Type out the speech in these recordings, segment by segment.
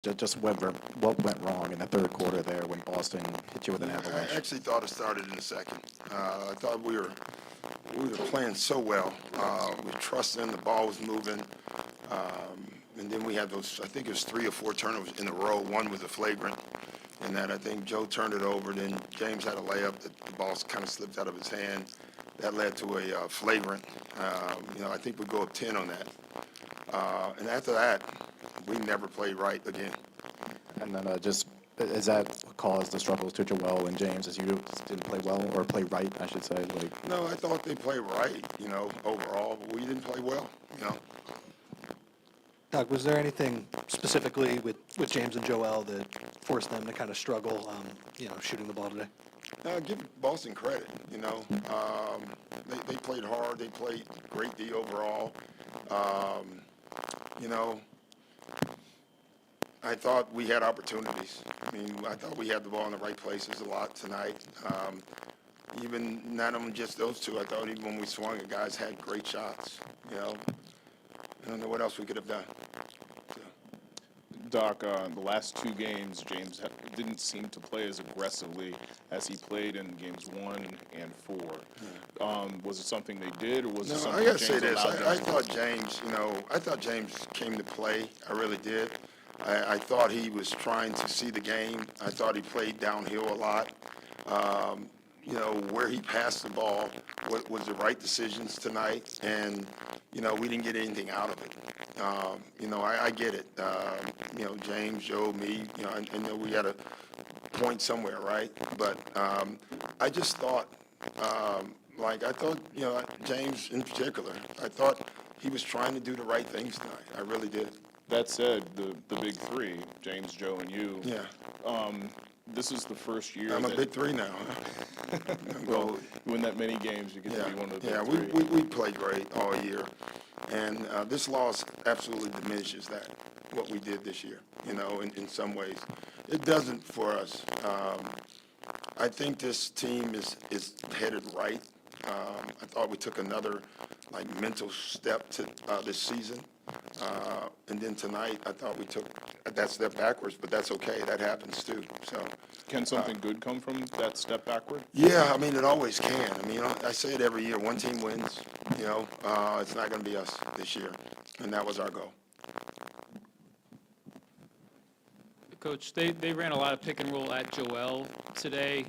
Just what went wrong in the third quarter there when Boston hit you with an avalanche? I actually thought it started in the second. I thought we were playing so well. We trusted the ball was moving, and then we had those. I think it was 3 or 4 turnovers in a row. One was a flagrant, and that I think Joe turned it over. Then James had a layup that the ball kind of slipped out of his hand. That led to a flagrant. I think we go up 10 on that. And after that, we never played right again. And then is that what caused the struggles to Joel and James as you didn't play well or play right, I should say? No, I thought they played right, overall, but we didn't play well. Doug, was there anything specifically with James and Joel that forced them to kind of struggle, shooting the ball today? Give Boston credit, They played hard. They played great D overall. I thought we had opportunities. I thought we had the ball in the right places a lot tonight. Even not only just those two, I thought even when we swung it, guys had great shots, I don't know what else we could have done. So. Doc, the last 2 games, James didn't seem to play as aggressively as he played in games 1 and 4. Was it something they did, or was it something I gotta James say this. allowed them I to thought James, I thought James came to play. I really did. I thought he was trying to see the game. I thought he played downhill a lot. Where he passed the ball was the right decisions tonight, and we didn't get anything out of it. I get it. James, Joe, me. I know we had a point somewhere, right? But I just thought, James in particular, I thought he was trying to do the right things tonight. I really did. That said, the big 3, James, Joe, and you. Yeah. This is the first year. I'm a big 3 now. Huh? Well, win that many games, you get to be one of the big 3. We played great all year, and this loss absolutely diminishes that what we did this year. In some ways, it doesn't for us. I think this team is headed right. I thought we took another mental step to this season. And then tonight, I thought we took that step backwards, but that's okay. That happens too. So, can something good come from that step backward? Yeah, it always can. I say it every year. One team wins. It's not going to be us this year, and that was our goal. Coach, they ran a lot of pick and roll at Joel today.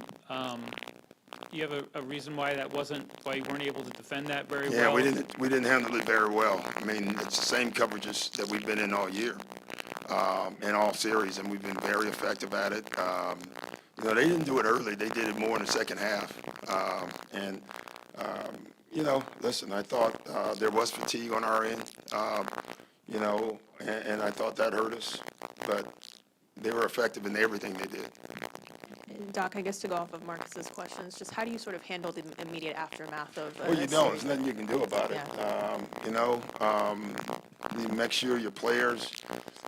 Do you have a reason why why you weren't able to defend that very well? Yeah, we didn't handle it very well. It's the same coverages that we've been in all year, in all series, and we've been very effective at it. They didn't do it early; they did it more in the second half. Listen, I thought there was fatigue on our end, and I thought that hurt us, but they were effective in everything they did. Doc, I guess to go off of Marcus's questions, just how do you sort of handle the immediate aftermath of Well, you a don't. series? There's nothing you can do about it. You make sure your players,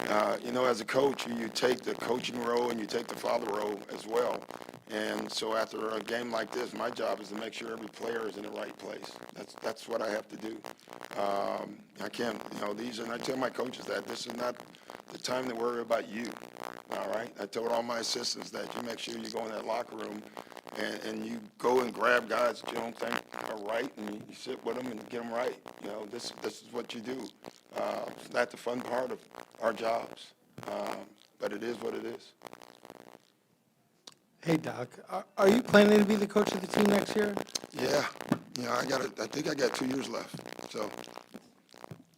as a coach, you take the coaching role and you take the father role as well. And so after a game like this, my job is to make sure every player is in the right place. That's what I have to do. I can't, and I tell my coaches that this is not the time to worry about you. All right? I told all my assistants that you make sure you go in that locker room and you go and grab guys that you don't think are right, and you sit with them and get them right. This is what you do. It's not the fun part of our jobs, but it is what it is. Hey, Doc, are you planning to be the coach of the team next year? Yeah, I think I got 2 years left. So,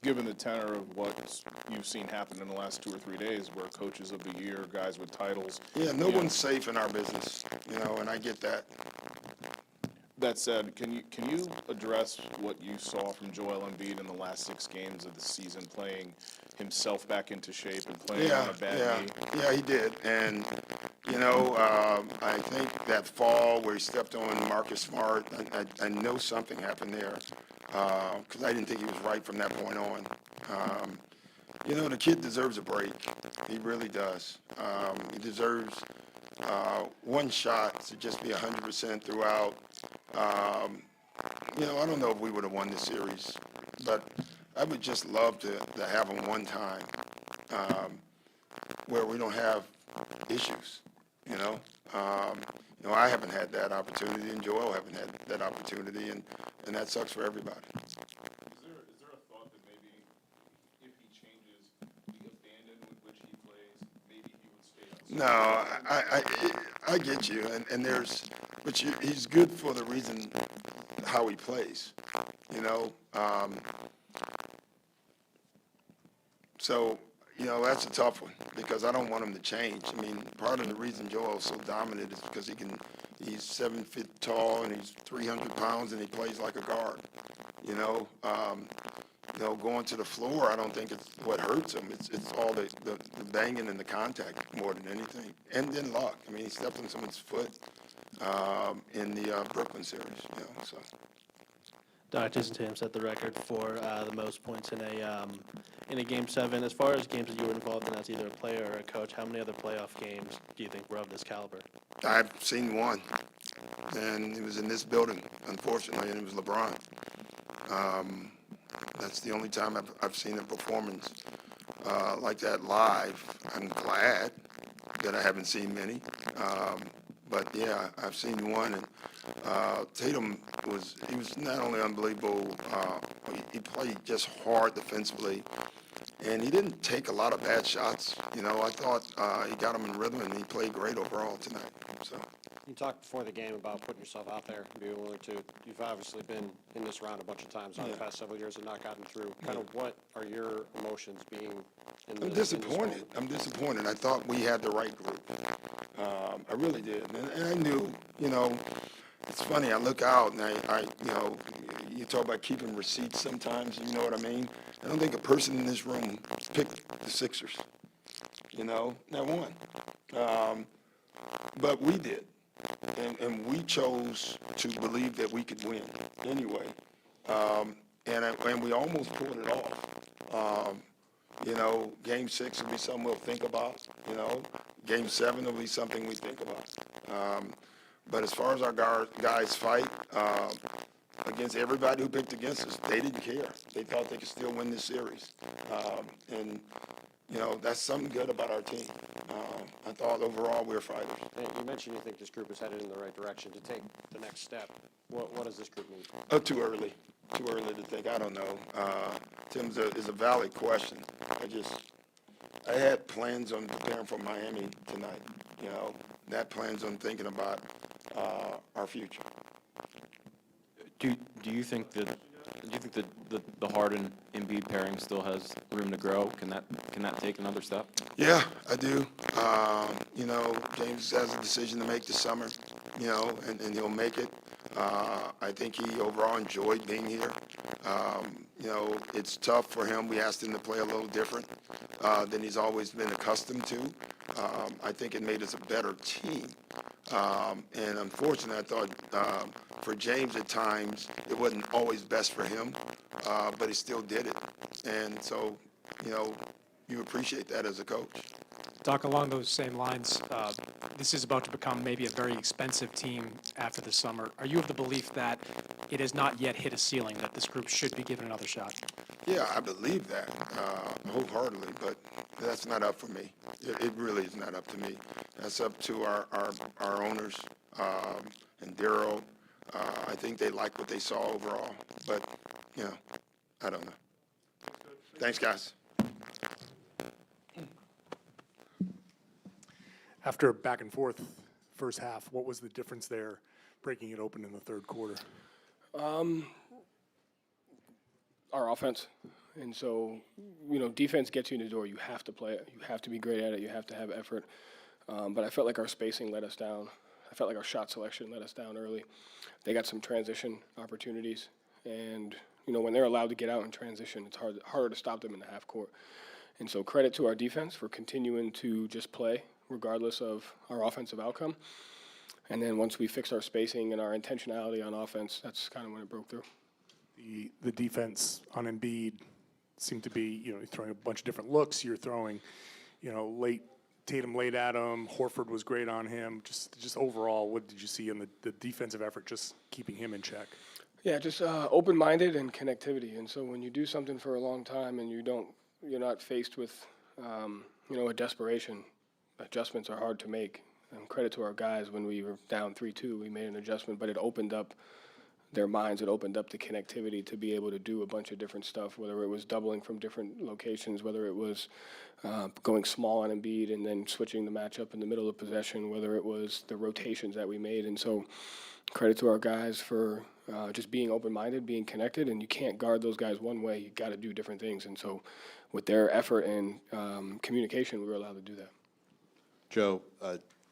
Given the tenor of what you've seen happen in the last 2 or 3 days, where coaches of the year, guys with titles. yeah, no one's safe in our business, and I get that. That said, can you address what you saw from Joel Embiid in the last 6 games of the season, playing himself back into shape and playing on a bad knee? Yeah, he did. And, I think that fall where he stepped on Marcus Smart, I know something happened there because I didn't think he was right from that point on. The kid deserves a break. He really does. He deserves one shot to just be 100% throughout. I don't know if we would have won this series, but I would just love to have him one time. where we don't have issues, you know. I haven't had that opportunity, and Joel haven't had that opportunity, and that sucks for everybody. Is there a thought that maybe if he changes the abandon with which he plays, maybe he would stay outside? No, I get you, but he's good for the reason how he plays, you know. So, that's a tough one because I don't want him to change. I mean, part of the reason Joel's so dominant is because he's 7 feet tall and he's 300 pounds and he plays like a guard. Going to the floor, I don't think it's what hurts him. It's all the banging and the contact more than anything. And then luck. I mean, he stepped on someone's foot in the Brooklyn series, so. Jason Tatum set the record for the most points in a Game 7. As far as games that you were involved in as either a player or a coach, how many other playoff games do you think were of this caliber? I've seen one, and it was in this building, unfortunately, and it was LeBron. That's the only time I've seen a performance like that live. I'm glad that I haven't seen many. But yeah, I've seen one, and Tatum was not only unbelievable, he played just hard defensively, and he didn't take a lot of bad shots. I thought he got him in rhythm, and he played great overall tonight. So. You talked before the game about putting yourself out there and being willing to. You've obviously been in this round a bunch of times over the past several years and not gotten through. Kind of what are your emotions being in I'm disappointed. I'm disappointed. I thought we had the right group. I really did. And I knew, it's funny. I look out and I you talk about keeping receipts sometimes, you know what I mean? I don't think a person in this room picked the Sixers, not one. But we did. And we chose to believe that we could win anyway. And we almost pulled it off. Game 6 will be something we'll think about. Game 7 will be something we think about. But as far as our guys fight against everybody who picked against us, they didn't care. They thought they could still win this series. And that's something good about our team. I thought overall we're fighters. And you mentioned you think this group is headed in the right direction to take the next step. What does this group need? Too early to think. I don't know. Tim's is a valid question. I had plans on preparing for Miami tonight. That plans on thinking about our future. Do you think that the Harden Embiid pairing still has room to grow? Can that take another step? Yeah, I do. James has a decision to make this summer, and he'll make it. I think he overall enjoyed being here. It's tough for him. We asked him to play a little different than he's always been accustomed to. I think it made us a better team. And unfortunately, I thought for James at times, it wasn't always best for him, but he still did it. And so, you appreciate that as a coach. Doc, along those same lines, this is about to become maybe a very expensive team after the summer. Are you of the belief that it has not yet hit a ceiling, that this group should be given another shot? Yeah, I believe that wholeheartedly, but that's not up for me. It really is not up to me. That's up to our owners and Daryl. I think they like what they saw overall, but, I don't know. Thanks, guys. After a back and forth first half, what was the difference there, breaking it open in the third quarter? Our offense. And so, defense gets you in the door. You have to play it. You have to be great at it. You have to have effort. But I felt like our spacing let us down. I felt like our shot selection let us down early. They got some transition opportunities. And, when they're allowed to get out in transition, it's harder to stop them in the half court. And so credit to our defense for continuing to just play regardless of our offensive outcome. And then once we fixed our spacing and our intentionality on offense, that's kind of when it broke through. The defense on Embiid seemed to be, you're throwing a bunch of different looks. You're throwing, Tatum late at him. Horford was great on him. Just overall, what did you see in the defensive effort, just keeping him in check? Yeah, just open-minded and connectivity. And so when you do something for a long time and you're not faced with a desperation. Adjustments are hard to make. And credit to our guys, when we were down 3-2, we made an adjustment, but it opened up their minds. It opened up the connectivity to be able to do a bunch of different stuff, whether it was doubling from different locations, whether it was going small on Embiid and then switching the matchup in the middle of possession, whether it was the rotations that we made. And so credit to our guys for just being open-minded, being connected, and you can't guard those guys one way. You got to do different things. And so with their effort and communication, we were allowed to do that. Joe,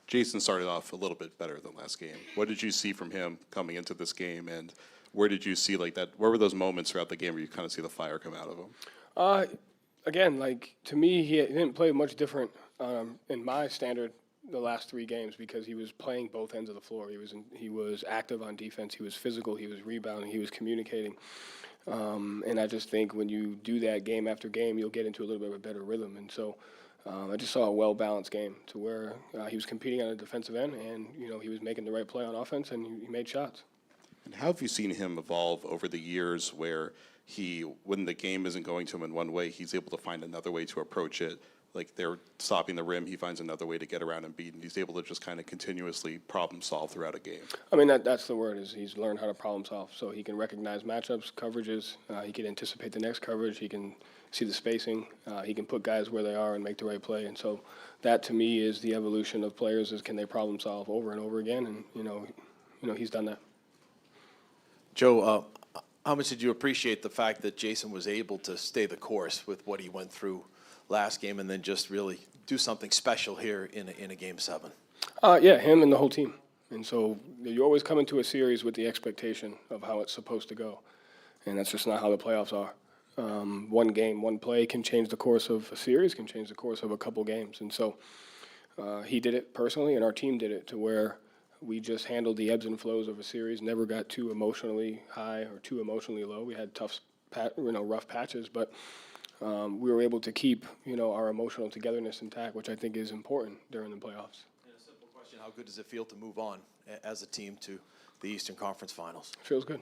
Jason started off a little bit better than last game. What did you see from him coming into this game, and where did you see like that? Where were those moments throughout the game where you kind of see the fire come out of him? Again, like to me, he didn't play much different in my standard the last 3 games because he was playing both ends of the floor. He was active on defense. He was physical. He was rebounding. He was communicating. And I just think when you do that game after game, you'll get into a little bit of a better rhythm. And so I just saw a well-balanced game to where he was competing on the defensive end, and he was making the right play on offense, and he made shots. And how have you seen him evolve over the years where when the game isn't going to him in one way, he's able to find another way to approach it? Like they're stopping the rim, he finds another way to get around Embiid, and he's able to just kind of continuously problem solve throughout a game. I mean, that's the word, is he's learned how to problem solve. So he can recognize matchups, coverages, he can anticipate the next coverage, he can see the spacing, he can put guys where they are and make the right play. And so that to me is the evolution of players, is can they problem solve over and over again, and he's done that. Joe, how much did you appreciate the fact that Jason was able to stay the course with what he went through last game and then just really do something special here in a Game 7? Yeah, him and the whole team. And so you always come into a series with the expectation of how it's supposed to go, and that's just not how the playoffs are. One game, one play can change the course of a series, can change the course of a couple games. And so he did it personally, and our team did it to where we just handled the ebbs and flows of a series, never got too emotionally high or too emotionally low. We had rough patches, but we were able to keep, our emotional togetherness intact, which I think is important during the playoffs. And a simple question, how good does it feel to move on as a team to the Eastern Conference Finals? Feels good.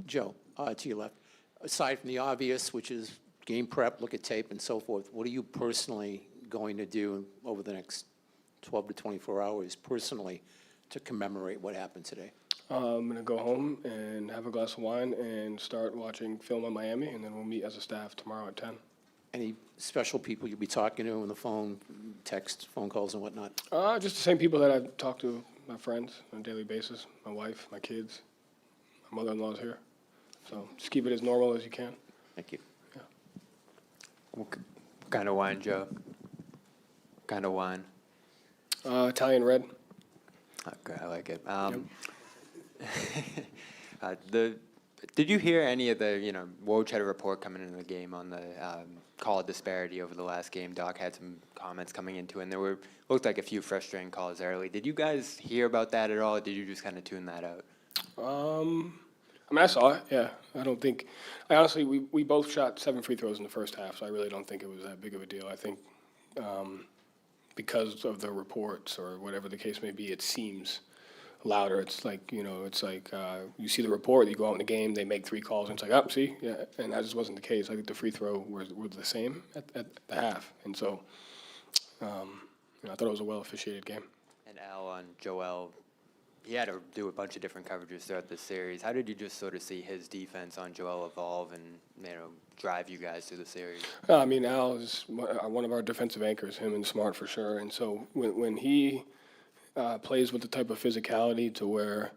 Joe, to your left, aside from the obvious, which is game prep, look at tape and so forth, what are you personally going to do over the next 12 to 24 hours personally to commemorate what happened today? I'm going to go home and have a glass of wine and start watching film on Miami, and then we'll meet as a staff tomorrow at 10. Any special people you'll be talking to on the phone, text, phone calls and whatnot? Just the same people that I talk to, my friends, on a daily basis, my wife, my kids, my mother-in-law's here. So just keep it as normal as you can. Thank you. Yeah. What kind of wine, Joe? What kind of wine? Italian red. Okay, I like it. Did you hear any of the, Woj had a report coming into the game on the call disparity over the last game. Doc had some comments coming into it, and there looked like a few frustrating calls early. Did you guys hear about that at all, or did you just kind of tune that out? I saw it, yeah. I honestly, we both shot 7 free throws in the first half, so I really don't think it was that big of a deal. I think because of the reports or whatever the case may be, it seems louder. It's like, you see the report, you go out in the game, they make 3 calls, and it's like, see, yeah. And that just wasn't the case. I think the free throw were the same at the half. And so, I thought it was a well-officiated game. And Al on Joel, he had to do a bunch of different coverages throughout the series. How did you just sort of see his defense on Joel evolve and, drive you guys through the series? Al is one of our defensive anchors, him and Smart for sure. And so when he plays with the type of physicality to where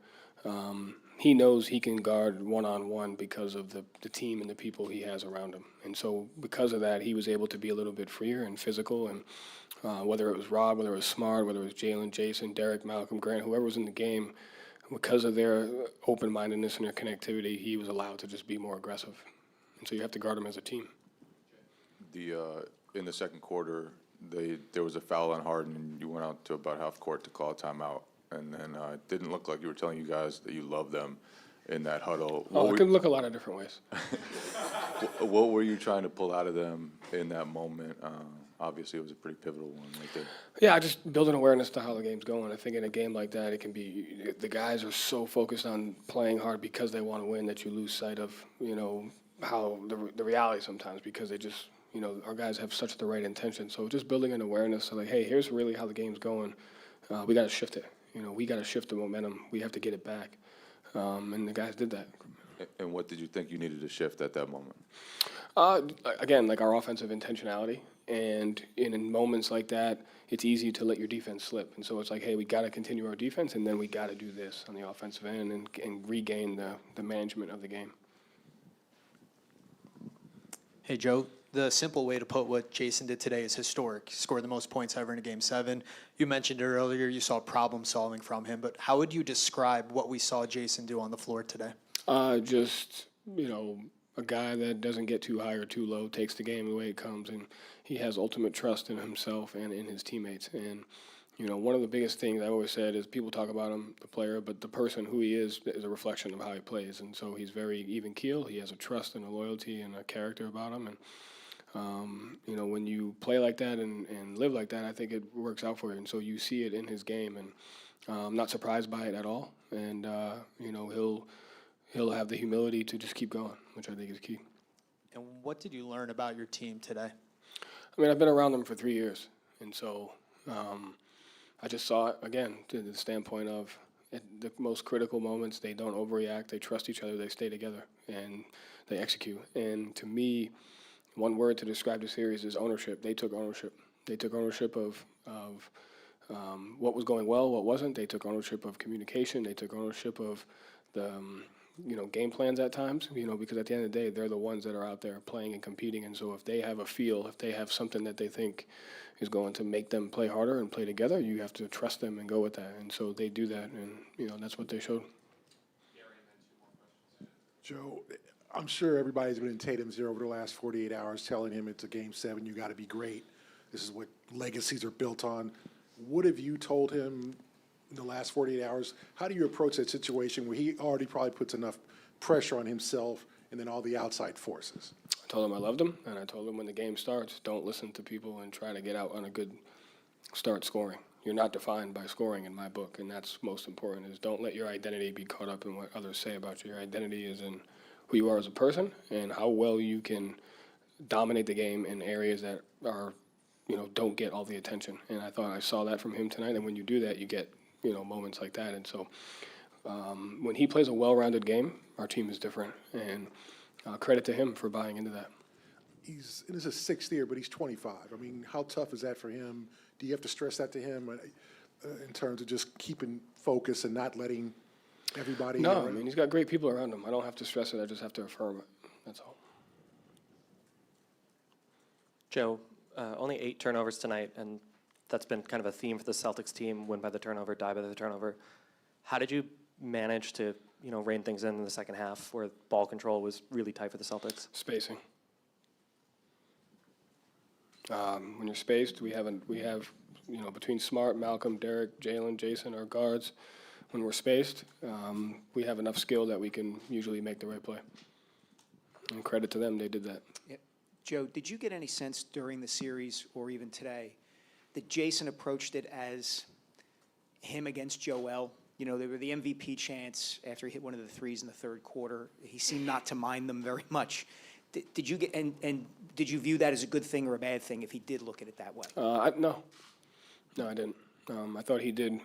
he knows he can guard one-on-one because of the team and the people he has around him. And so because of that, he was able to be a little bit freer and physical. And whether it was Rob, whether it was Smart, whether it was Jalen, Jason, Derek, Malcolm, Grant, whoever was in the game, because of their open-mindedness and their connectivity, he was allowed to just be more aggressive. And so you have to guard him as a team. In the second quarter, there was a foul on Harden, and you went out to about half court to call a timeout. And then it didn't look like you were telling you guys that you love them in that huddle. It could look a lot of different ways. What were you trying to pull out of them in that moment? Obviously, it was a pretty pivotal one right there. Yeah, just building awareness to how the game's going. I think in a game like that, it can be the guys are so focused on playing hard because they want to win that you lose sight of, how the reality sometimes, because they just our guys have such the right intention. So just building an awareness of like, hey, here's really how the game's going. We got to shift it. We got to shift the momentum. We have to get it back. And the guys did that. And what did you think you needed to shift at that moment? Again, like our offensive intentionality. And in moments like that, it's easy to let your defense slip. And so it's like, hey, we got to continue our defense, and then we got to do this on the offensive end and regain the management of the game. Hey, Joe, the simple way to put what Jason did today is historic. He scored the most points ever in a Game 7. You mentioned it earlier, you saw problem solving from him, but how would you describe what we saw Jason do on the floor today? Just, a guy that doesn't get too high or too low, takes the game the way it comes, and he has ultimate trust in himself and in his teammates. And, one of the biggest things I always said is people talk about him, the player, but the person, who he is a reflection of how he plays. And so he's very even keel. He has a trust and a loyalty and a character about him. And, when you play like that and live like that, I think it works out for you. And so you see it in his game, and I'm not surprised by it at all. And, he'll have the humility to just keep going, which I think is key. And what did you learn about your team today? I mean, I've been around them for 3 years, and so I just saw it, again, to the standpoint of at the most critical moments, they don't overreact, they trust each other, they stay together, and they execute. And to me, one word to describe the series is ownership. They took ownership. They took ownership of what was going well, what wasn't. They took ownership of communication. They took ownership of the game plans at times, because at the end of the day, they're the ones that are out there playing and competing. And so if they have a feel, if they have something that they think is going to make them play harder and play together, you have to trust them and go with that. And so they do that, and, that's what they showed. Joe, I'm sure everybody's been in Tatum's ear over the last 48 hours telling him it's a Game 7, you got to be great. This is what legacies are built on. What have you told him in the last 48 hours? How do you approach that situation where he already probably puts enough pressure on himself and then all the outside forces? I told him I loved him, and I told him when the game starts, don't listen to people and try to get out on a good start scoring. You're not defined by scoring in my book, and that's most important, is don't let your identity be caught up in what others say about you. Your identity is in who you are as a person and how well you can dominate the game in areas that are, don't get all the attention. And I thought I saw that from him tonight, and when you do that, you get moments like that. And so when he plays a well-rounded game, our team is different. And credit to him for buying into that. He's in his sixth year, but he's 25. I mean, how tough is that for him? Do you have to stress that to him in terms of just keeping focus and not letting everybody? No, I mean, he's got great people around him. I don't have to stress it. I just have to affirm it. That's all. Joe, only 8 turnovers tonight, and that's been kind of a theme for the Celtics team, win by the turnover, die by the turnover. How did you manage to, rein things in the second half where ball control was really tight for the Celtics? Spacing. When you're spaced, we have, between Smart, Malcolm, Derek, Jalen, Jason, our guards, when we're spaced, we have enough skill that we can usually make the right play. And credit to them, they did that. Yeah. Joe, did you get any sense during the series or even today that Jason approached it as him against Joel? There were the MVP chants after he hit one of the threes in the third quarter. He seemed not to mind them very much. Did you get and did you view that as a good thing or a bad thing if he did look at it that way? No, I didn't. I thought he did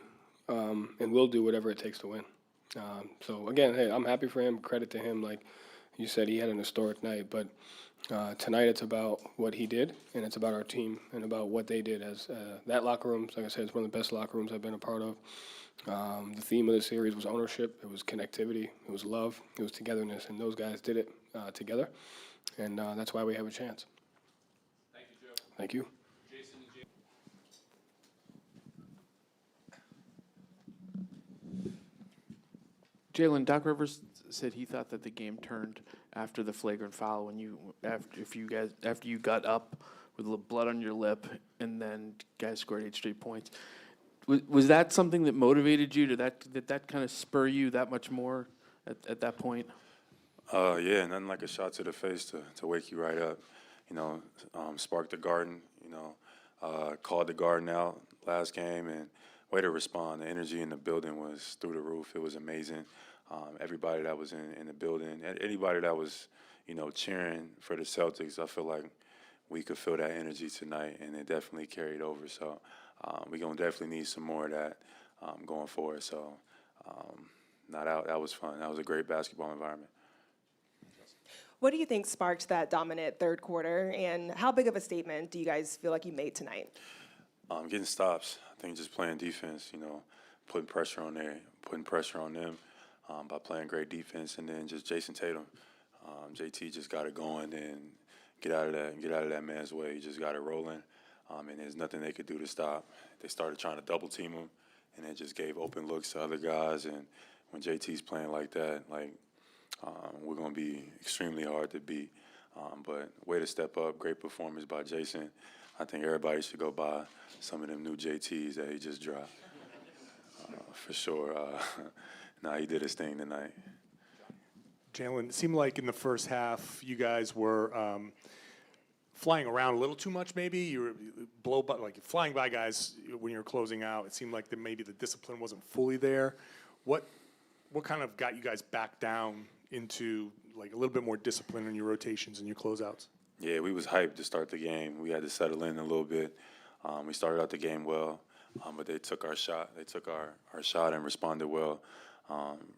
and will do whatever it takes to win. So again, hey, I'm happy for him. Credit to him. Like you said, he had an historic night, but tonight it's about what he did, and it's about our team and about what they did. As that locker room, like I said, it's one of the best locker rooms I've been a part of. The theme of the series was ownership. It was connectivity. It was love. It was togetherness, and those guys did it together, and that's why we have a chance. Thank you, Joe. Thank you. Jason and Jalen, Doc Rivers said he thought that the game turned after the flagrant foul after you got up with a little blood on your lip, and then guys scored 8 straight points. Was that something that motivated you? Did that kind of spur you that much more at that point? Yeah, nothing like a shot to the face to wake you right up. Sparked the garden. Called the garden out last game, and way to respond. The energy in the building was through the roof. It was amazing. Everybody that was in the building, anybody that was cheering for the Celtics, I feel like we could feel that energy tonight, and it definitely carried over. So we're going to definitely need some more of that going forward. So that was fun. That was a great basketball environment. What do you think sparked that dominant third quarter, and how big of a statement do you guys feel like you made tonight? Getting stops. I think just playing defense, putting pressure on them by playing great defense, and then just Jason Tatum. JT just got it going and get out of that man's way. He just got it rolling, and there's nothing they could do to stop. They started trying to double team him, and it just gave open looks to other guys. And when JT's playing like that, we're going to be extremely hard to beat. But way to step up, great performance by Jason. I think everybody should go buy some of them new JTs that he just dropped. For sure. He did his thing tonight. Jalen, it seemed like in the first half you guys were flying around a little too much maybe. You were flying by guys when you were closing out. It seemed like maybe the discipline wasn't fully there. What kind of got you guys back down into a little bit more discipline in your rotations and your closeouts? Yeah, we was hyped to start the game. We had to settle in a little bit. We started out the game well, but they took our shot. They took our shot and responded well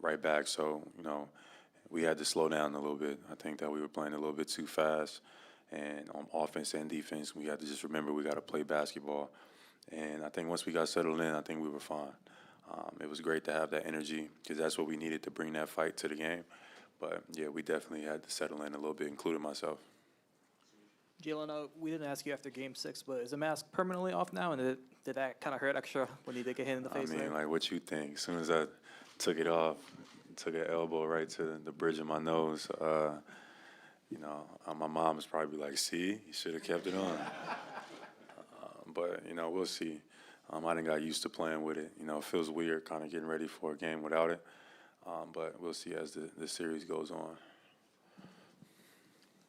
right back. So, we had to slow down a little bit. I think that we were playing a little bit too fast. And on offense and defense, we had to just remember we got to play basketball. And I think once we got settled in, I think we were fine. It was great to have that energy because that's what we needed to bring that fight to the game. But, yeah, we definitely had to settle in a little bit, including myself. Jalen, we didn't ask you after Game 6, but is the mask permanently off now? And did that kind of hurt extra when you did get hit in the face? What you think? As soon as I took it off, took an elbow right to the bridge of my nose, my mom was probably like, see, you should have kept it on. But, we'll see. I done got used to playing with it. It feels weird kind of getting ready for a game without it. But we'll see as the series goes on.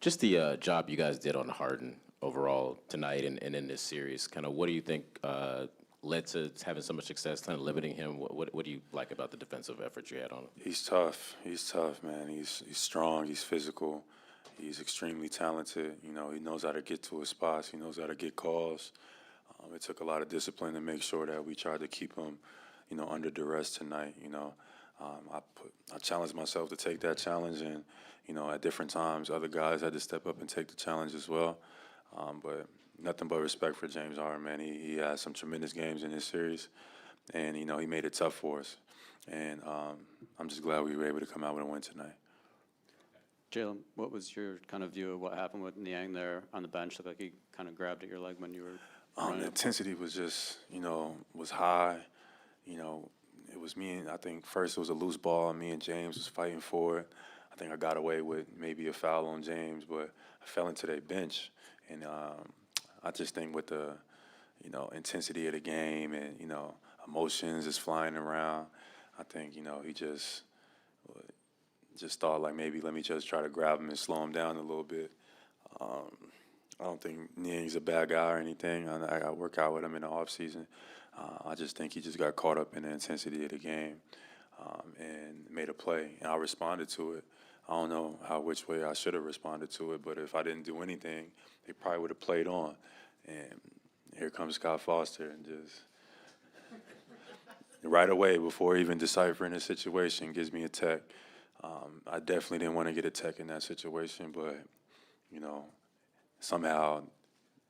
Just the job you guys did on Harden overall tonight and in this series, kind of what do you think led to having so much success, kind of limiting him? What do you like about the defensive effort you had on him? He's tough. He's tough, man. He's strong. He's physical. He's extremely talented. He knows how to get to his spots. He knows how to get calls. It took a lot of discipline to make sure that we tried to keep him, under duress tonight. I challenged myself to take that challenge, and at different times, other guys had to step up and take the challenge as well. But nothing but respect for James Harden, man. He had some tremendous games in this series, and he made it tough for us. And I'm just glad we were able to come out with a win tonight. Jalen, what was your kind of view of what happened with Niang there on the bench? Looked like he kind of grabbed at your leg when you were. The intensity was just, was high. It was me and I think first it was a loose ball, and me and James was fighting for it. I think I got away with maybe a foul on James, but I fell into their bench. And I just think with the, intensity of the game and, emotions is flying around, I think, he just thought like maybe let me just try to grab him and slow him down a little bit. I don't think Niang's a bad guy or anything. I got to work out with him in the offseason. I just think he just got caught up in the intensity of the game and made a play, and I responded to it. I don't know which way I should have responded to it, but if I didn't do anything, they probably would have played on. And here comes Scott Foster and just right away, before even deciphering the situation, gives me a tech. I definitely didn't want to get a tech in that situation, but, somehow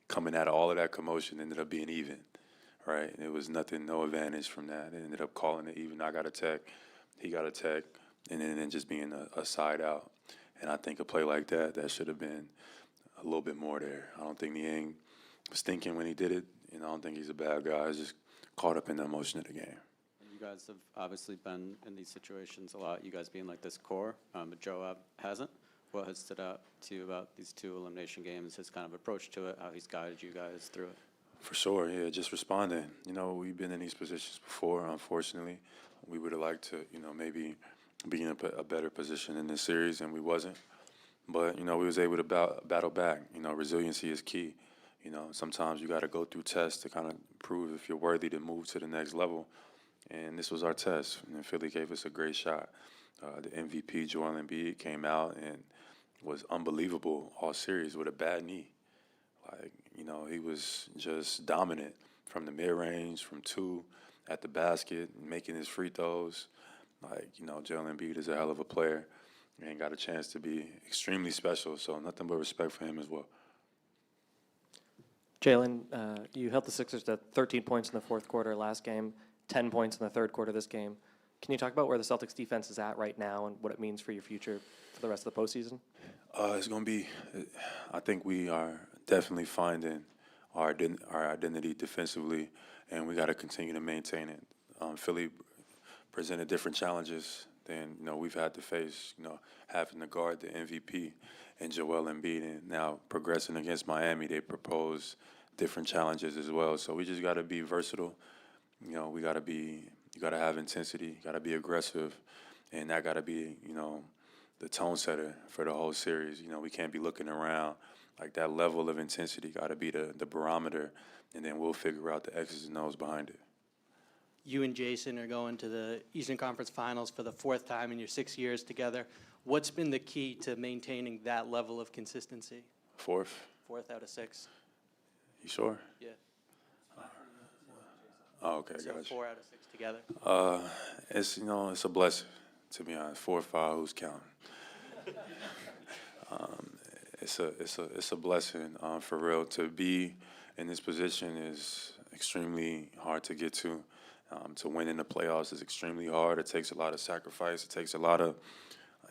coming out of all of that commotion ended up being even, right? It was nothing, no advantage from that. It ended up calling it even. I got a tech, he got a tech, and then just being a side out. And I think a play like that should have been a little bit more there. I don't think Niang was thinking when he did it, and I don't think he's a bad guy. He's just caught up in the emotion of the game. You guys have obviously been in these situations a lot, you guys being like this core, but Joab hasn't. What has stood out to you about these two elimination games, his kind of approach to it, how he's guided you guys through it? For sure, yeah, just responding. We've been in these positions before, unfortunately. We would have liked to, maybe be in a better position in this series, and we wasn't. But, we was able to battle back. Resiliency is key. Sometimes you got to go through tests to kind of prove if you're worthy to move to the next level. And this was our test, and Philly gave us a great shot. The MVP, Joel Embiid, came out and was unbelievable all series with a bad knee. Like, you know, he was just dominant from the mid-range, from two, at the basket, making his free throws. Like, you know, Jalen Embiid is a hell of a player and got a chance to be extremely special. So nothing but respect for him as well. Jalen, you held the Sixers to 13 points in the fourth quarter last game, 10 points in the third quarter this game. Can you talk about where the Celtics defense is at right now and what it means for your future for the rest of the postseason? It's going to be, I think we are definitely finding our identity defensively, and we got to continue to maintain it. Philly presented different challenges than, you know, we've had to face, you know, having to guard the MVP and Joel Embiid, and now progressing against Miami, they propose different challenges as well. So we just got to be versatile. You know, you got to have intensity, you got to be aggressive, and that got to be, you know, the tone setter for the whole series. You know, we can't be looking around. Like, that level of intensity got to be the barometer, and then we'll figure out the X's and O's behind it. You and Jason are going to the Eastern Conference Finals for the fourth time in your 6 years together. What's been the key to maintaining that level of consistency? Fourth? Fourth out of 6. You sure? Yeah. Oh, okay, So gotcha. 4 out of 6 together. It's, you know, it's a blessing, to be honest. 4 or 5, who's counting? It's a blessing, for real. To be in this position is extremely hard to get to. To win in the playoffs is extremely hard. It takes a lot of sacrifice. It takes a lot of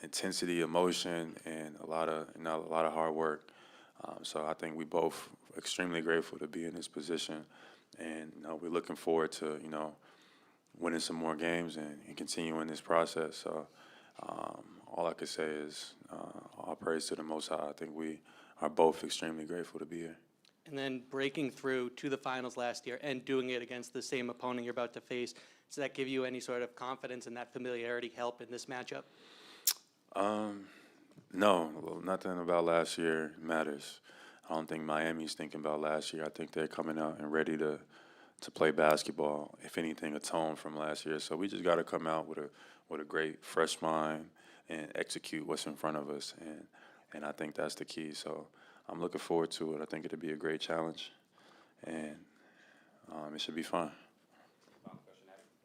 intensity, emotion, and a lot of hard work. So I think we both extremely grateful to be in this position, and, you know, we're looking forward to, you know, winning some more games and continuing this process. So all I could say is all praise to the Most High. I think we are both extremely grateful to be here. And then breaking through to the finals last year and doing it against the same opponent you're about to face, does that give you any sort of confidence and that familiarity help in this matchup? No, nothing about last year matters. I don't think Miami's thinking about last year. I think they're coming out and ready to play basketball, if anything, a tone from last year. So we just got to come out with a great, fresh mind and execute what's in front of us. And I think that's the key. So I'm looking forward to it. I think it'll be a great challenge, and it should be fun.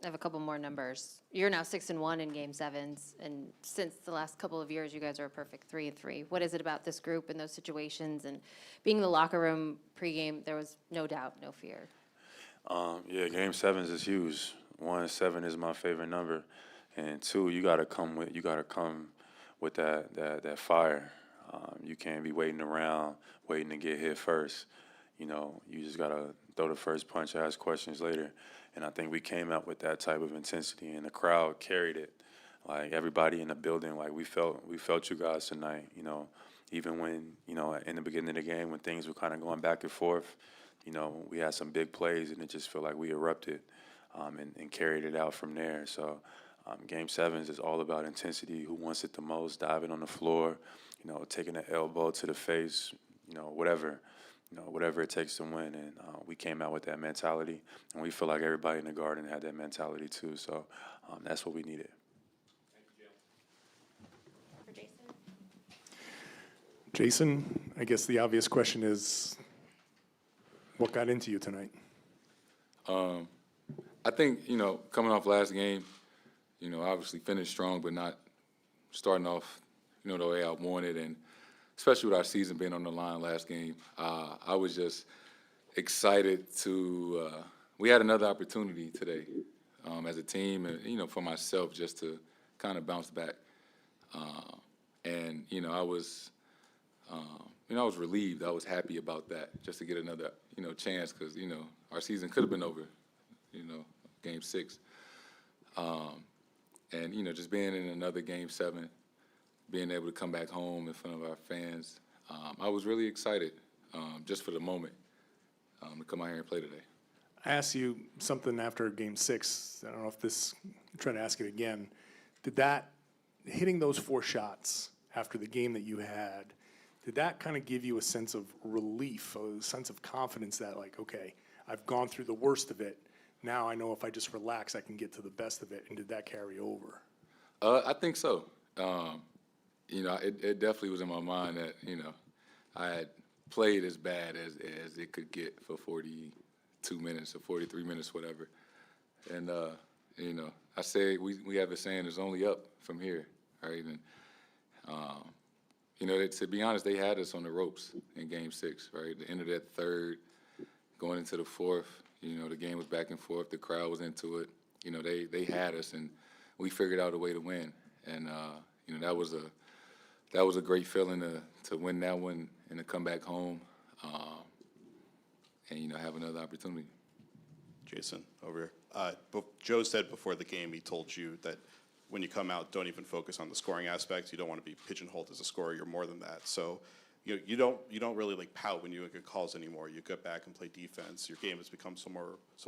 I have a couple more numbers. You're now 6-1 in Game 7s, and since the last couple of years, you guys are a perfect 3-3. What is it about this group and those situations? And being in the locker room pregame, there was no doubt, no fear. Yeah, Game 7s is huge. 1, 7 is my favorite number, and 2, you gotta come with that fire. You can't be waiting around, waiting to get hit first. You know, you just gotta throw the first punch, ask questions later. And I think we came out with that type of intensity, and the crowd carried it. Like, everybody in the building, like, we felt you guys tonight. You know, even when, you know, in the beginning of the game, when things were kind of going back and forth, you know, we had some big plays, and it just felt like we erupted and carried it out from there. So Game 7s is all about intensity. Who wants it the most? Diving on the floor, you know, taking an elbow to the face, you know, whatever it takes to win. And we came out with that mentality, and we feel like everybody in the Garden had that mentality too. So that's what we needed. For Jason? Jason, I guess the obvious question is, what got into you tonight? I think, you know, coming off last game, you know, obviously finished strong, but not starting off, you know, the way I wanted. And especially with our season being on the line last game, I was just excited to, we had another opportunity today as a team and, you know, for myself just to kind of bounce back. And, you know, I was relieved. I was happy about that, just to get another, you know, chance because, you know, our season could have been over, you know, Game 6. And, you know, just being in another Game 7, being able to come back home in front of our fans, I was really excited just for the moment to come out here and play today. I asked you something after Game 6. I don't know if try to ask it again. Did that, hitting those 4 shots after the game that you had, did that kind of give you a sense of relief, a sense of confidence that, like, okay, I've gone through the worst of it. Now I know if I just relax, I can get to the best of it. And did that carry over? I think so. You know, it definitely was in my mind that, you know, I had played as bad as it could get for 42 minutes or 43 minutes, whatever. And, you know, I say we have a saying, it's only up from here, right? And, you know, to be honest, they had us on the ropes in Game 6, right? The end of that third, going into the fourth, you know, the game was back and forth. The crowd was into it. You know, they had us, and we figured out a way to win. And, you know, that was a great feeling to win that one and to come back home and, you know, have another opportunity. Jason, over here. Joe said before the game, he told you that when you come out, don't even focus on the scoring aspect. You don't want to be pigeonholed as a scorer. You're more than that. So you don't really like pout when you get calls anymore. You get back and play defense. Your game has become so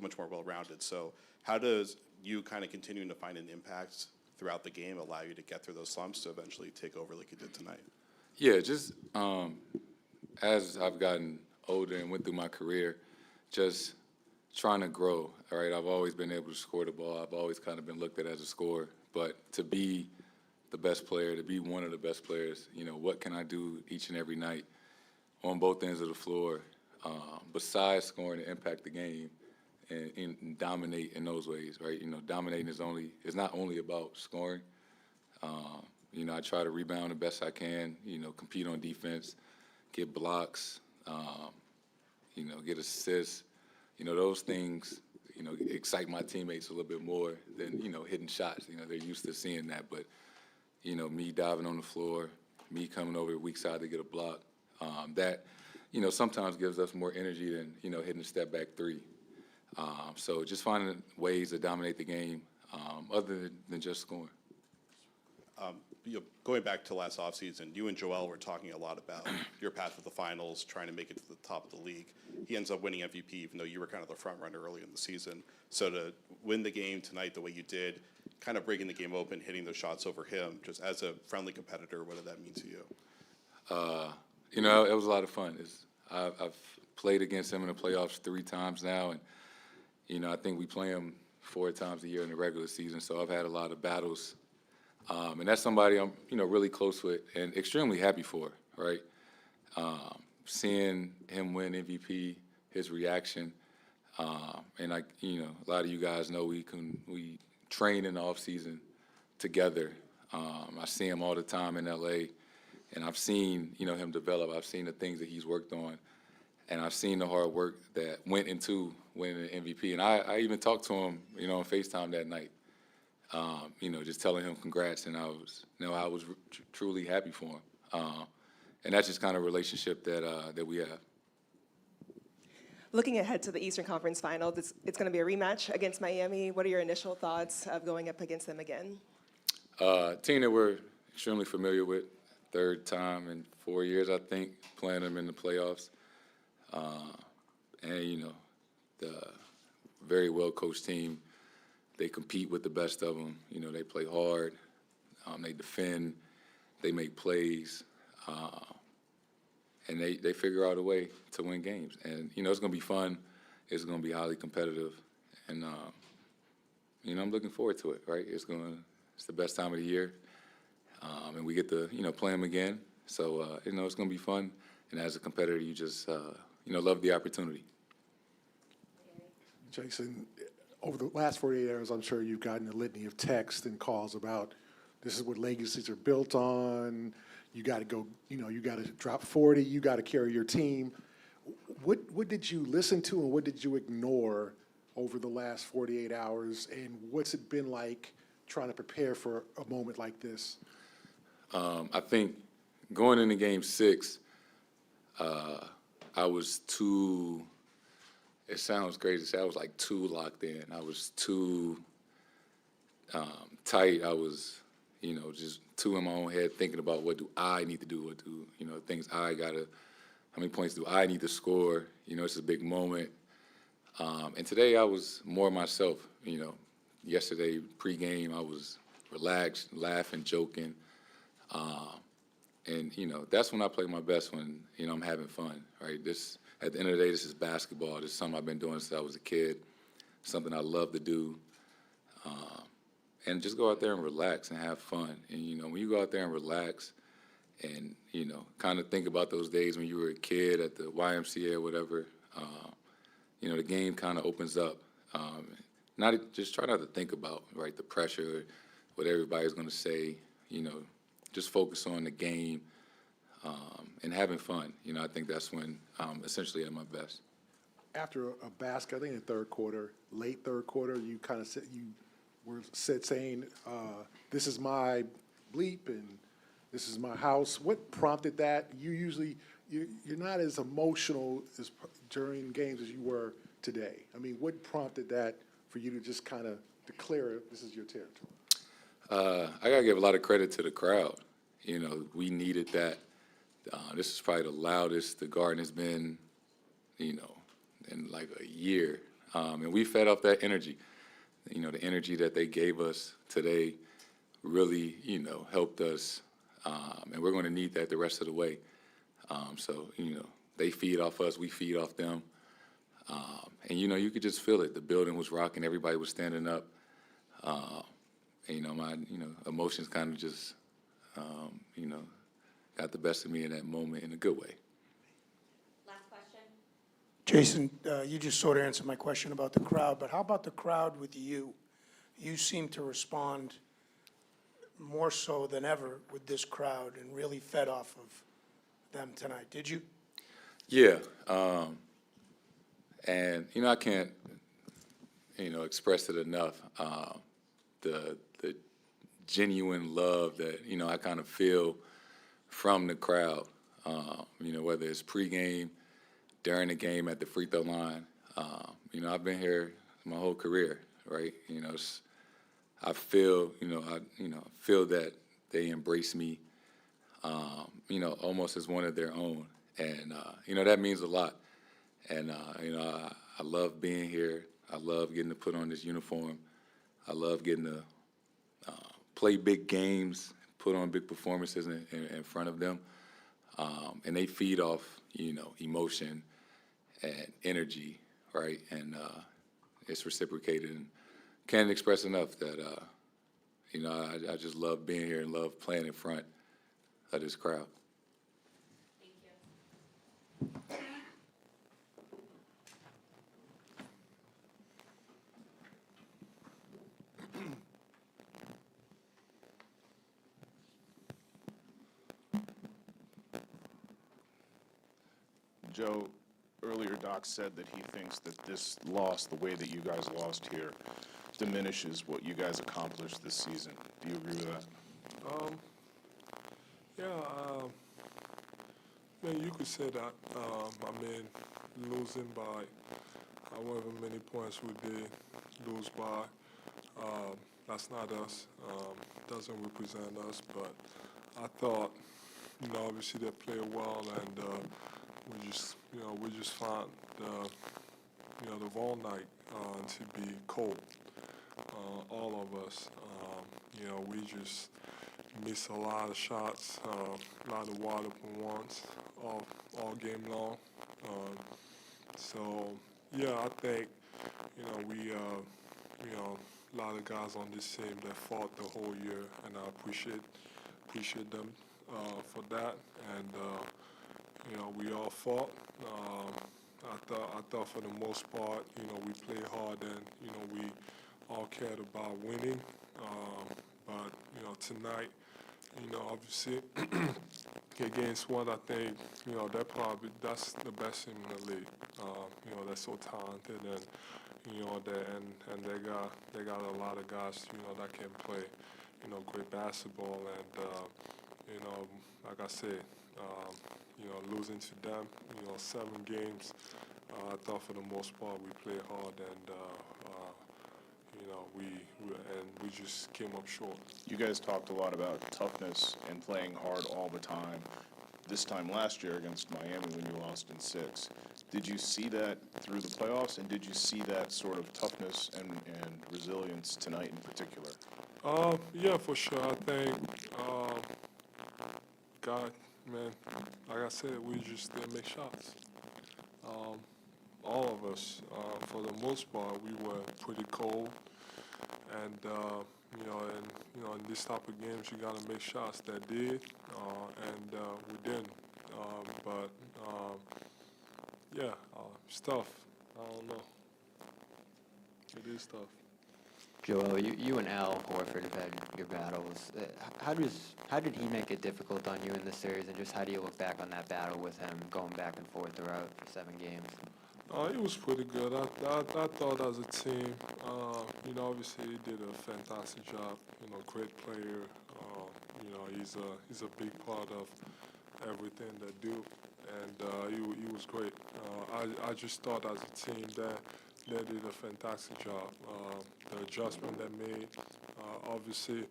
much more well-rounded. So how does you kind of continuing to find an impact throughout the game allow you to get through those slumps to eventually take over like you did tonight? Yeah, just as I've gotten older and went through my career, just trying to grow, all right? I've always been able to score the ball. I've always kind of been looked at as a scorer. But to be the best player, to be one of the best players, you know, what can I do each and every night on both ends of the floor besides scoring to impact the game and dominate in those ways, right? You know, dominating is not only about scoring. You know, I try to rebound the best I can, you know, compete on defense, get blocks, you know, get assists. You know, those things, you know, excite my teammates a little bit more than, you know, hitting shots. You know, they're used to seeing that. But, you know, me diving on the floor, me coming over the weak side to get a block, that, you know, sometimes gives us more energy than, you know, hitting a step back three. So just finding ways to dominate the game other than just scoring. You know, going back to last offseason, you and Joel were talking a lot about your path to the finals, trying to make it to the top of the league. He ends up winning MVP, even though you were kind of the front runner early in the season. So to win the game tonight the way you did, kind of breaking the game open, hitting those shots over him, just as a friendly competitor, what did that mean to you? You know, it was a lot of fun. I've played against him in the playoffs 3 times now, and, you know, I think we play him 4 times a year in the regular season, so I've had a lot of battles. And that's somebody I'm, you know, really close with and extremely happy for, right? Seeing him win MVP, his reaction, and you know, a lot of you guys know we train in the off season together. I see him all the time in LA, and I've seen, you know, him develop. I've seen the things that he's worked on, and I've seen the hard work that went into winning an MVP. And I even talked to him, you know, on FaceTime that night. You know, just telling him congrats, and I was truly happy for him. And that's just kind of relationship that we have. Looking ahead to the Eastern Conference Final, it's going to be a rematch against Miami. What are your initial thoughts of going up against them again? Team that we're extremely familiar with, 3rd time in 4 years, I think, playing them in the playoffs. And, you know, the very well-coached team. They compete with the best of them. You know, they play hard. They defend. They make plays. And they figure out a way to win games. And, you know, it's going to be fun. It's going to be highly competitive. And, you know, I'm looking forward to it, right? It's the best time of the year. And we get to, you know, play them again. So, you know, it's going to be fun. And as a competitor, you just, you know, love the opportunity. Jason, over the last 48 hours, I'm sure you've gotten a litany of texts and calls about this is what legacies are built on. You got to go, you know, you got to drop 40. You got to carry your team. What did you listen to and what did you ignore over the last 48 hours? And what's it been like trying to prepare for a moment like this? I think going into Game 6, I was too. It sounds crazy to say I was like too locked in. I was too tight. I was, you know, just too in my own head thinking about what do I need to do, what do, you know, things I gotta, how many points do I need to score? You know, it's a big moment. And today I was more myself, you know. Yesterday, pregame, I was relaxed, laughing, joking. And, you know, that's when I play my best, when, you know, I'm having fun, right? At the end of the day, this is basketball. This is something I've been doing since I was a kid, something I love to do. And just go out there and relax and have fun. And, you know, when you go out there and relax and kind of think about those days when you were a kid at the YMCA or whatever. The game kind of opens up. Just try not to think about the pressure, what everybody's going to say. Just focus on the game and having fun. I think that's when I'm essentially at my best. After a basket, I think in third quarter, late third quarter, you kind of said saying, "This is my bleep and this is my house." What prompted that? You're not as emotional during games as you were today. I mean, what prompted that for you to just kind of declare this is your territory? I gotta give a lot of credit to the crowd. We needed that. This is probably the loudest the Garden has been, in like a year. And we fed off that energy. The energy that they gave us today really, helped us. And we're going to need that the rest of the way. They feed off us, we feed off them. And, you could just feel it. The building was rocking, everybody was standing up. And, my, emotions kind of just, got the best of me in that moment in a good way. Jason, you just sort of answered my question about the crowd, but how about the crowd with you? You seem to respond more so than ever with this crowd and really fed off of them tonight. Did you? Yeah. And, I can't, express it enough. The genuine love that, I kind of feel from the crowd, whether it's pregame, during the game, at the free throw line. I've been here my whole career, right? I feel, feel that they embrace me, almost as one of their own. And, that means a lot. And, I love being here. I love getting to put on this uniform. I love getting to play big games, put on big performances in front of them. And they feed off, emotion and energy, right? And it's reciprocated. And can't express enough that, I just love being here and love playing in front of this crowd. Joe, earlier Doc said that he thinks that this loss, the way that you guys lost here, diminishes what you guys accomplished this season. Do you agree with that? You could say that. Losing by however many points we did lose by, that's not us. Doesn't represent us. But I thought, obviously they played well, and we just found the ball night to be cold. All of us, we just missed a lot of shots, a lot of wide open ones all game long. I think we a lot of guys on this team that fought the whole year, and I appreciate them for that. And we all fought. I thought for the most part, we played hard and we all cared about winning. But tonight, obviously against one, I think that's the best team in the league. They're so talented, and they got a lot of guys that can play great basketball. And like I said, losing to them, 7 games. I thought for the most part we played hard, and we just came up short. You guys talked a lot about toughness and playing hard all the time. This time last year against Miami when you lost in 6. Did you see that through the playoffs, and did you see that sort of toughness and resilience tonight in particular? Yeah, for sure. I think, God, man, like I said, we just didn't make shots. All of us, for the most part, we were pretty cold. And, in this type of games, you got to make shots that did, and we didn't. But yeah, it's tough. I don't know. It is tough. Joel, you and Al Horford have had your battles. How did he make it difficult on you in this series, and just how do you look back on that battle with him going back and forth throughout 7 games? It was pretty good. I thought as a team, obviously he did a fantastic job. Great player. He's a big part of everything they do, and he was great. I just thought as a team that they did a fantastic job. The adjustment they made, obviously,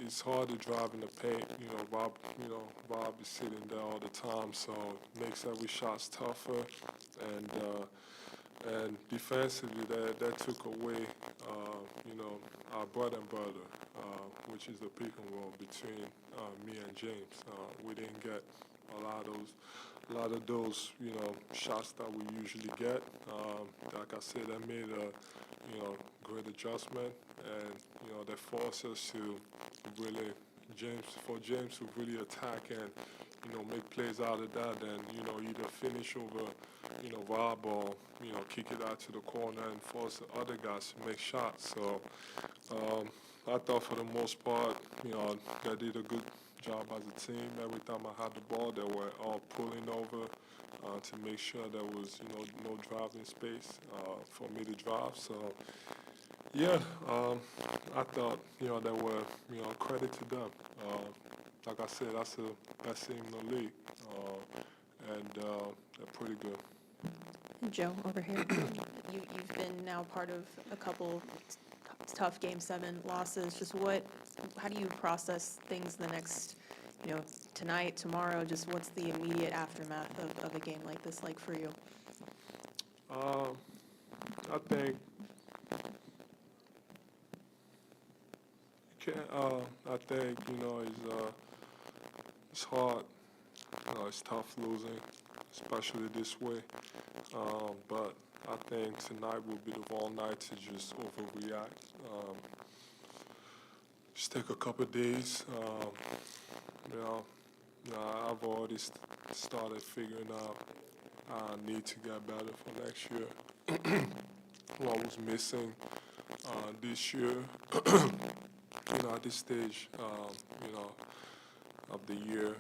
it's hard to drive in the paint. Bob is sitting there all the time, so it makes every shot tougher. And defensively, that took away, our bread and butter, which is the pick and roll between me and James. We didn't get a lot of those, shots that we usually get. Like I said, I made a, great adjustment, and they forced us to really, James to really attack and, make plays out of that, and, either finish over, Rob or, kick it out to the corner and force the other guys to make shots. So I thought for the most part, they did a good job as a team. Every time I had the ball, they were all pulling over to make sure there was, no driving space for me to drive. So, yeah, I thought, they were, credit to them. Like I said, that's the best team in the league, and they're pretty good. Joe, over here. You've been now part of a couple tough Game 7 losses. Just how do you process things the next, tonight, tomorrow? Just what's the immediate aftermath of a game like this like for you? I think it's hard. It's tough losing, especially this way. But I think tonight will be the wrong night to just overreact. Just take a couple days. I've already started figuring out I need to get better for next year. What was missing this year, at this stage, of the year,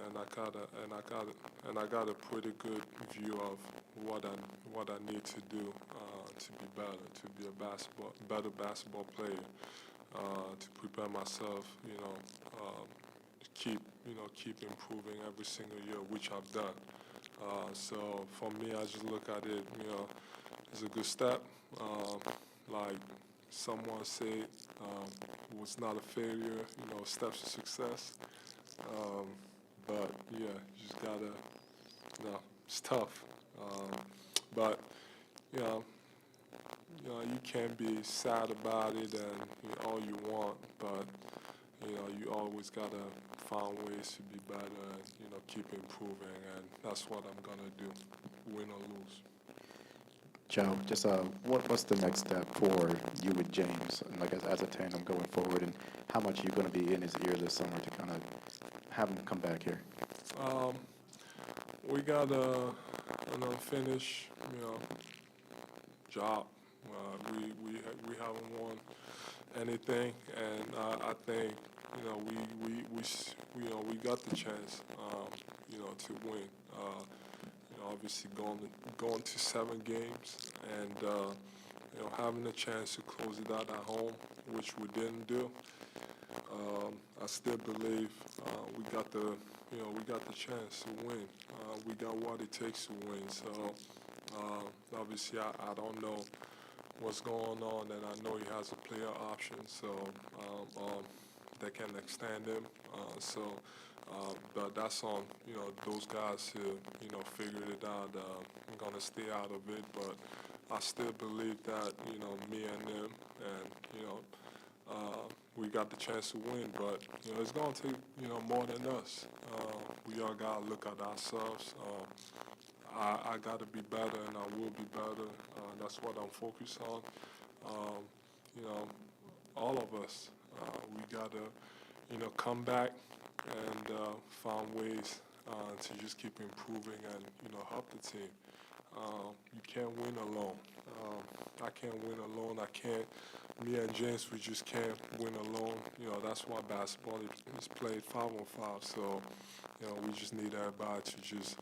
and I got a pretty good view of what I need to do to be better, to be a better basketball player, to prepare myself, to keep improving every single year, which I've done. So for me, I just look at it, as a good step. Like someone said, it was not a failure, steps to success. But yeah, you just gotta, it's tough. But you can be sad about it and all you want, but you always gotta find ways to be better and keep improving, and that's what I'm gonna do, win or lose. Joe, just what's the next step for you with James, and like as a tandem going forward, and how much are you going to be in his ear this summer to kind of have him come back here? We got a unfinished, job. We haven't won anything, and I think we got the chance, to win. Obviously going to 7 games and having a chance to close it out at home, which we didn't do. I still believe we got the chance to win. We got what it takes to win. So obviously I don't know what's going on, and I know he has a player option, so they can extend him. But that's on those guys who figured it out. I'm gonna stay out of it, but I still believe that me and them, and we got the chance to win. But it's gonna take more than us. We all gotta look at ourselves. I gotta be better, and I will be better. That's what I'm focused on. all of us. We gotta, come back and find ways to just keep improving and help the team. You can't win alone. I can't win alone. I can't. Me and James, we just can't win alone. That's why basketball is played 5-on-5. So, we just need everybody to just,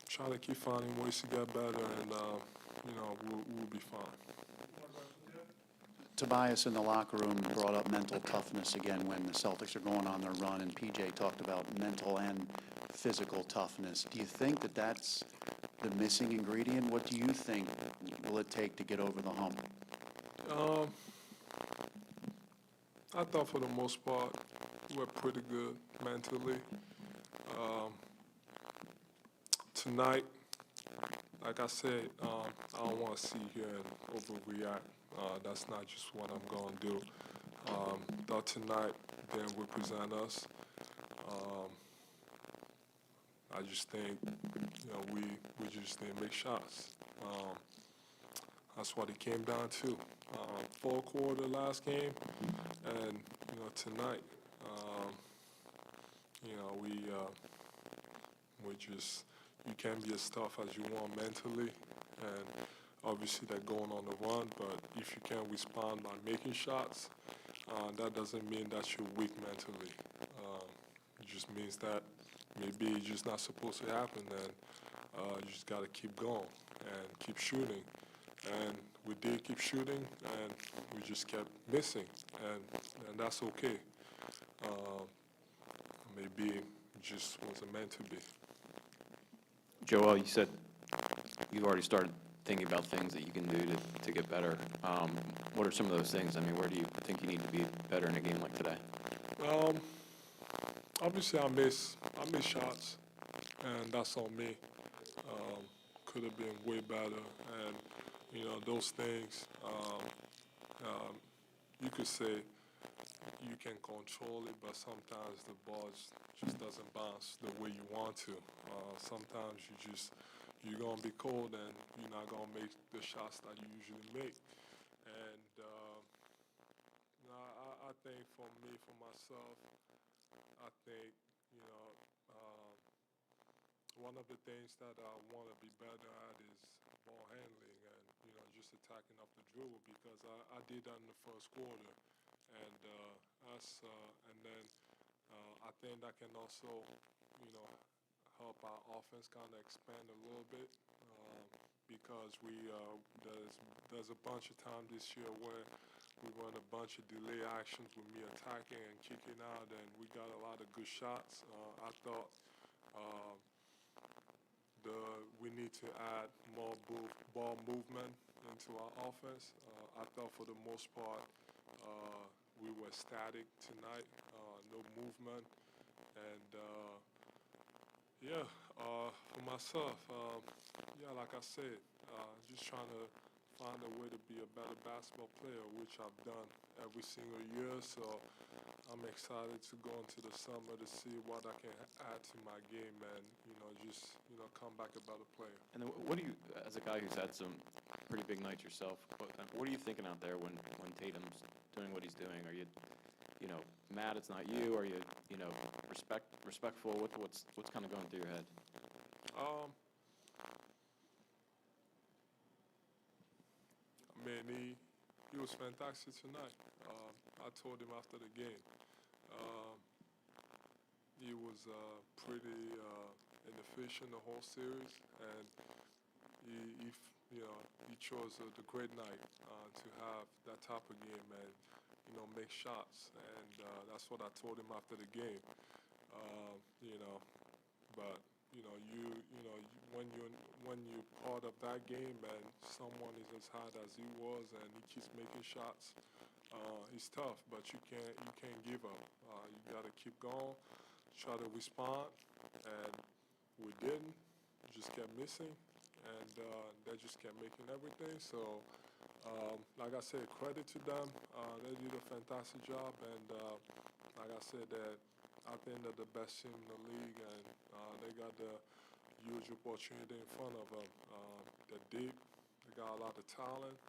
try to keep finding ways to get better, and we'll be fine. Tobias in the locker room brought up mental toughness again when the Celtics are going on their run, and PJ talked about mental and physical toughness. Do you think that that's the missing ingredient? What do you think will it take to get over the hump? I thought for the most part we're pretty good mentally. Tonight, like I said, I don't want to sit here and overreact. That's not just what I'm going to do. Thought tonight didn't represent us. I just think, we just didn't make shots. That's what it came down to. Fourth quarter last game, and tonight, we just, you can't be as tough as you want mentally, and obviously they're going on the run, but if you can't respond by making shots, that doesn't mean that you're weak mentally. It just means that maybe it's just not supposed to happen, and you just got to keep going and keep shooting. And we did keep shooting, and we just kept missing, and that's okay. Maybe it just wasn't meant to be. Joel, you said you've already started thinking about things that you can do to get better. What are some of those things? I mean, where do you think you need to be better in a game like today? Obviously, I miss shots, and that's on me. Could have been way better, and those things. You could say you can control it, but sometimes the ball just doesn't bounce the way you want to. Sometimes you're gonna be cold, and you're not gonna make the shots that you usually make. And I think for me, for myself, I think one of the things that I want to be better at is ball handling and just attacking up the dribble, because I did that in the first quarter, and and then I think that can also help our offense kind of expand a little bit, because there's a bunch of time this year where we run a bunch of delay actions with me attacking and kicking out, and we got a lot of good shots. I thought we need to add more ball movement into our offense. I thought for the most part we were static tonight, no movement, and for myself, like I said, just trying to find a way to be a better basketball player, which I've done every single year. So I'm excited to go into the summer to see what I can add to my game and, just, come back a better player. And then what do you, as a guy who's had some pretty big nights yourself, what are you thinking out there when Tatum's doing what he's doing? Are you, mad it's not you? Are you, respectful? What's kind of going through your head? He was fantastic tonight. I told him after the game. He was pretty inefficient the whole series, and he chose the great night to have that type of game and make shots, and that's what I told him after the game. But when you're part of that game and someone is as hot as he was and he keeps making shots, it's tough. But you can't give up. You got to keep going, try to respond, and we didn't. Just kept missing, and they just kept making everything. So, like I said, credit to them. They did a fantastic job, and like I said, I think they're the best team in the league, and they got the huge opportunity in front of them. They're deep. They got a lot of talent,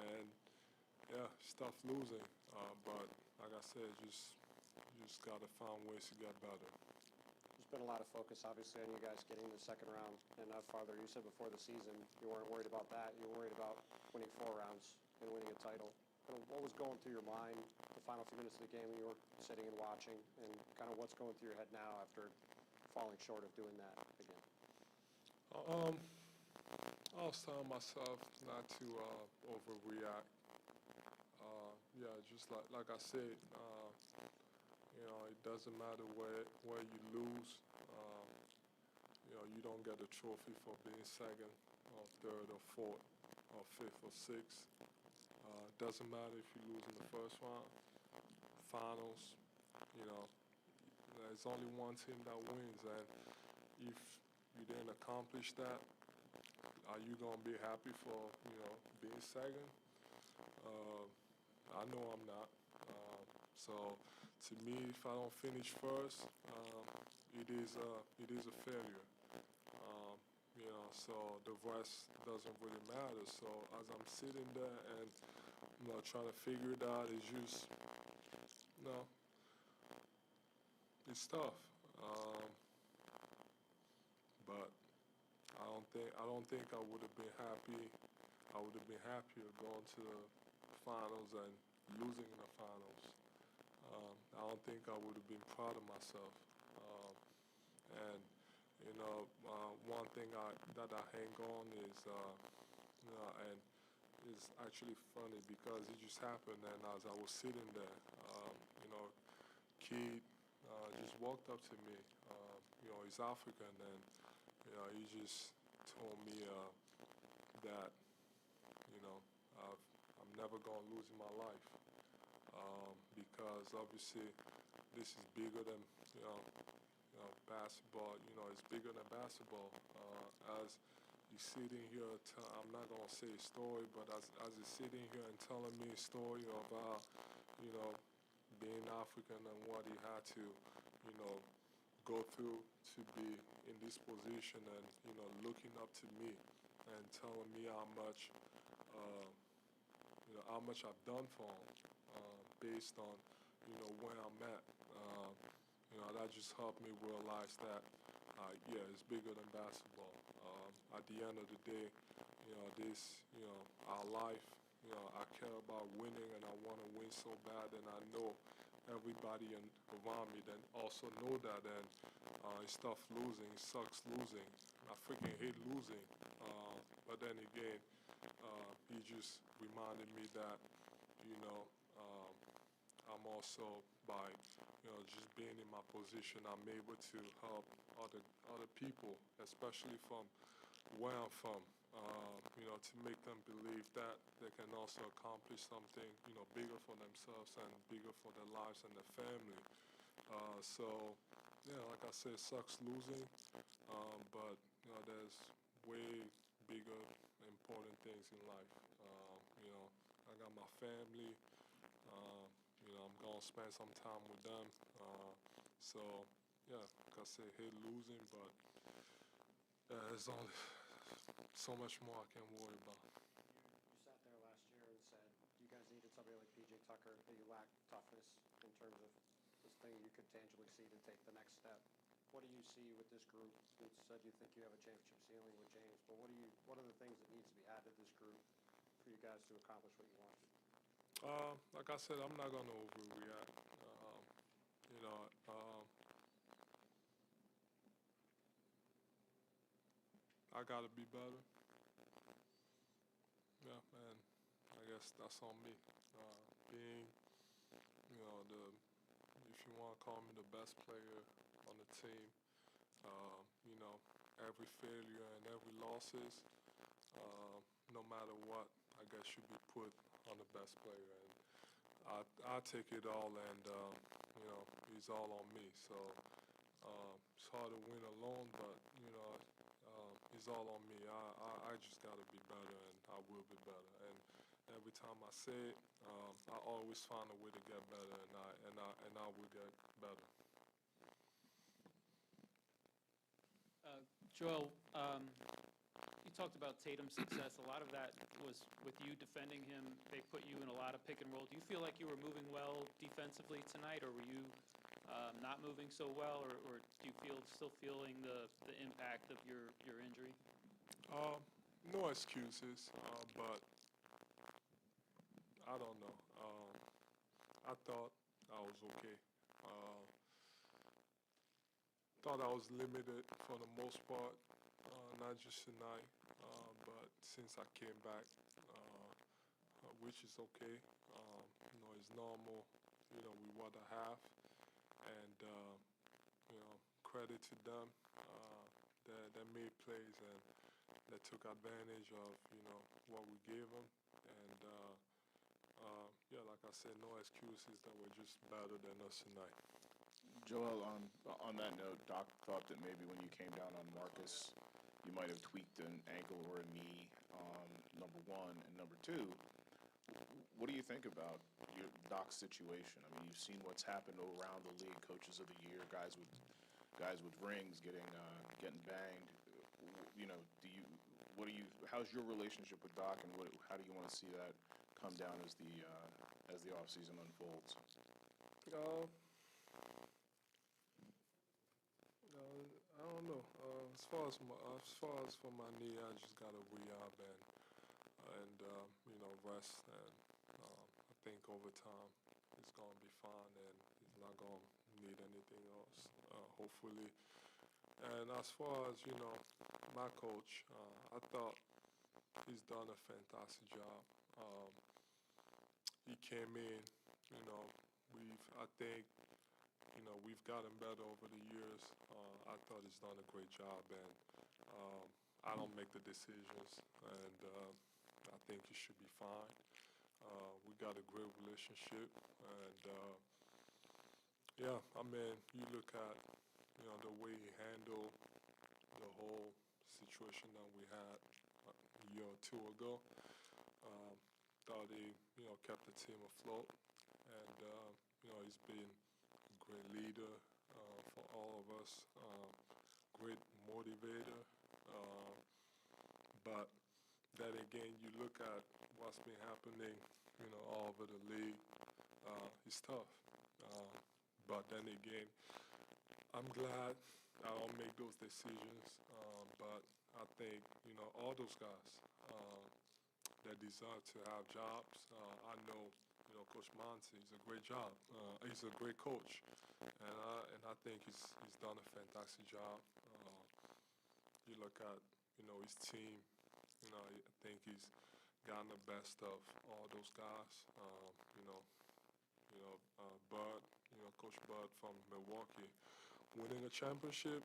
and yeah, it's tough losing. But like I said, you just got to find ways to get better. There's been a lot of focus, obviously, on you guys getting the second round and not farther. You said before the season you weren't worried about that. You were worried about winning 4 rounds and winning a title. Kind of what was going through your mind the final few minutes of the game when you were sitting and watching, and kind of what's going through your head now after falling short of doing that again? I was telling myself not to overreact. Yeah, just like I said, it doesn't matter where you lose. You don't get a trophy for being second or third or fourth or fifth or sixth. It doesn't matter if you lose in the first round, finals. There's only one team that wins, and if you didn't accomplish that, are you gonna be happy for being second? I know I'm not. So to me, if I don't finish first, it is a failure. So the rest doesn't really matter. So as I'm sitting there and trying to figure it out, it's just it's tough. But I don't think I would have been happy. I would have been happier going to the finals and losing in the finals. I don't think I would have been proud of myself. And one thing that I hang on is, and it's actually funny because it just happened. And as I was sitting there, kid just walked up to me. He's African, and he just told me that I'm never gonna lose in my life because obviously this is bigger than basketball. It's bigger than basketball. As he's sitting here, I'm not gonna say a story, but as he's sitting here and telling me a story about being African and what he had to go through to be in this position, and looking up to me and telling me how much I've done for him based on where I'm at. That just helped me realize that it's bigger than basketball. At the end of the day, our life, I care about winning, and I want to win so bad, and I know everybody around me then also know that, and it's tough losing, it sucks losing. I freaking hate losing. But then again, he just reminded me that, I'm also, by just being in my position, I'm able to help other people, especially from where I'm from, to make them believe that they can also accomplish something, bigger for themselves and bigger for their lives and their family. So, like I said, it sucks losing, but there's way bigger, important things in life. I got my family. I'm gonna spend some time with them. So, like I said, hate losing, but there's only so much more I can worry about. You sat there last year and said you guys needed somebody like P.J. Tucker, that you lacked toughness in terms of this thing you could tangibly see to take the next step. What do you see with this group? You said you think you have a championship ceiling with James, but what are the things that needs to be added to this group for you guys to accomplish what you want? Like I said, I'm not going to overreact. I got to be better. Yeah, and I guess that's on me. Being, if you want to call me the best player on the team, every failure and every losses, no matter what, I guess should be put on the best player. And I take it all, and it's all on me. So it's hard to win alone, but it's all on me. I just got to be better, and I will be better. And every time I say it, I always find a way to get better, and I will get better. Joel, You talked about Tatum's success. A lot of that was with you defending him. They put you in a lot of pick and roll. Do you feel like you were moving well defensively tonight, or were you not moving so well, or do you still feeling the impact of your injury? No excuses, but I don't know. I thought I was okay. Thought I was limited for the most part, not just tonight, but since I came back, which is okay. It's normal, with what I have, and credit to them that made plays and that took advantage of what we gave them, and like I said, no excuses. That we're just better than us tonight. Joel, on that note, Doc thought that maybe when you came down on Marcus, you might have tweaked an ankle or a knee, number one. And number two, what do you think about your Doc's situation? I mean, you've seen what's happened around the league, coaches of the year, guys with rings getting banged. How's your relationship with Doc, and how do you want to see that come down as the offseason unfolds? I don't know. As far as for my knee, I just gotta rehab and rest, and I think over time it's gonna be fine, and it's not gonna need anything else, hopefully. And as far as my coach, I thought he's done a fantastic job. He came in, I think we've gotten better over the years. I thought he's done a great job, and I don't make the decisions, and I think he should be fine. We got a great relationship, and you look at the way he handled the whole situation that we had a year or two ago. Thought he kept the team afloat, and he's been a great leader for all of us, great motivator. But then again, you look at what's been happening, all over the league. It's tough. But then again, I'm glad I don't make those decisions. But I think, all those guys that deserve to have jobs, I know, Coach Monty, he's a great job. He's a great coach, and I think he's done a fantastic job. You look at his team. I think he's gotten the best of all those guys. Bud, Coach Bud from Milwaukee, winning a championship.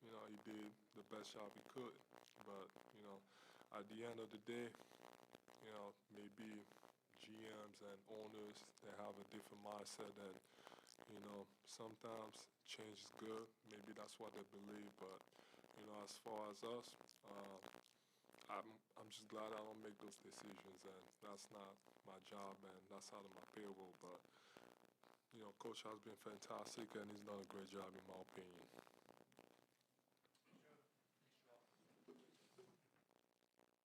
He did the best job he could. But at the end of the day, maybe GMs and owners, they have a different mindset that, sometimes change is good. Maybe that's what they believe. But, as far as us, I'm just glad I don't make those decisions, and that's not my job, and that's out of my payroll. But, Coach has been fantastic, and he's done a great job, in my opinion.